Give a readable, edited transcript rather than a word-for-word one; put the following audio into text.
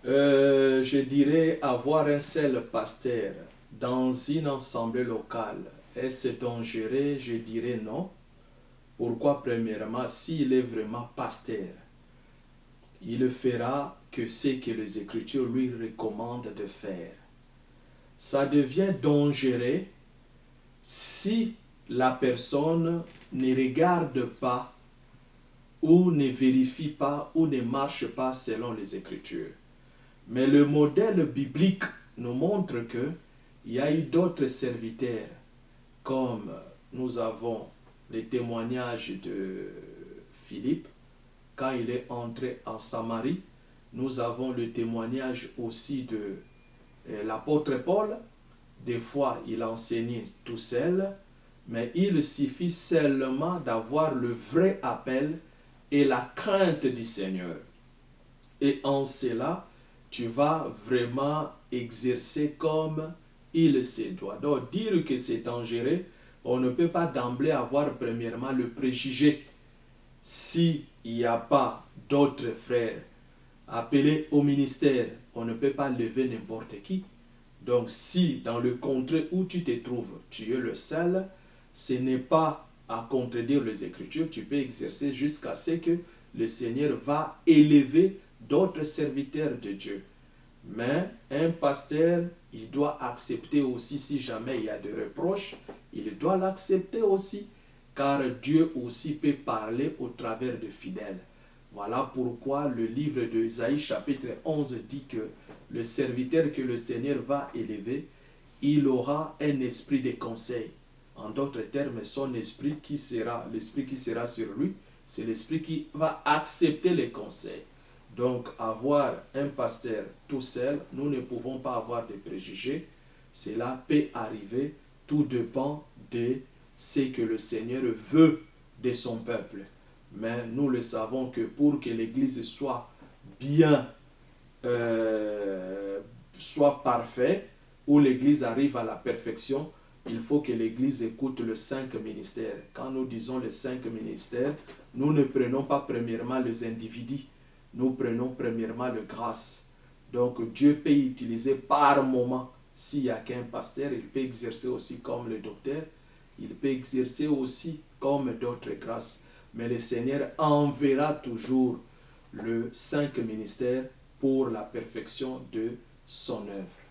Je dirais avoir un seul pasteur dans une assemblée locale. Est-ce dangereux? Je dirais non. Pourquoi? Premièrement, s'il est vraiment pasteur, il fera que ce que les Écritures lui recommandent de faire. Ça devient dangereux si la personne ne regarde pas ou ne vérifie pas ou ne marche pas selon les Écritures. Mais le modèle biblique nous montre que il y a eu d'autres serviteurs, comme nous avons les témoignages de Philippe, quand il est entré en Samarie. Nous avons le témoignage aussi de l'apôtre Paul. Des fois, il enseignait tout seul, mais il suffit seulement d'avoir le vrai appel et la crainte du Seigneur. Et en cela, tu vas vraiment exercer comme il se doit. Donc, dire que c'est dangereux, on ne peut pas d'emblée avoir premièrement le préjugé. S'il n'y a pas d'autres frères appelés au ministère, on ne peut pas lever n'importe qui. Donc, si dans le contrée où tu te trouves, tu es le seul, ce n'est pas à contredire les Écritures, tu peux exercer jusqu'à ce que le Seigneur va élever d'autres serviteurs de Dieu. Mais un pasteur, il doit accepter aussi, si jamais il y a des reproches, il doit l'accepter aussi, car Dieu aussi peut parler au travers de fidèles. Voilà pourquoi le livre de Isaïe chapitre 11 dit que le serviteur que le Seigneur va élever, il aura un esprit de conseil. En d'autres termes, son esprit qui sera, l'esprit qui sera sur lui, c'est l'esprit qui va accepter les conseils. Donc, avoir un pasteur tout seul, nous ne pouvons pas avoir de préjugés. Cela peut arriver, tout dépend de ce que le Seigneur veut de son peuple. Mais nous le savons que pour que l'Église soit bien, soit parfaite, où l'Église arrive à la perfection, il faut que l'Église écoute les 5 ministères. Quand nous disons les 5 ministères, nous ne prenons pas premièrement les individus, nous prenons premièrement le grâce. Donc Dieu peut utiliser par moment, s'il n'y a qu'un pasteur, il peut exercer aussi comme le docteur, il peut exercer aussi comme d'autres grâces. Mais le Seigneur enverra toujours le 5 ministères pour la perfection de son œuvre.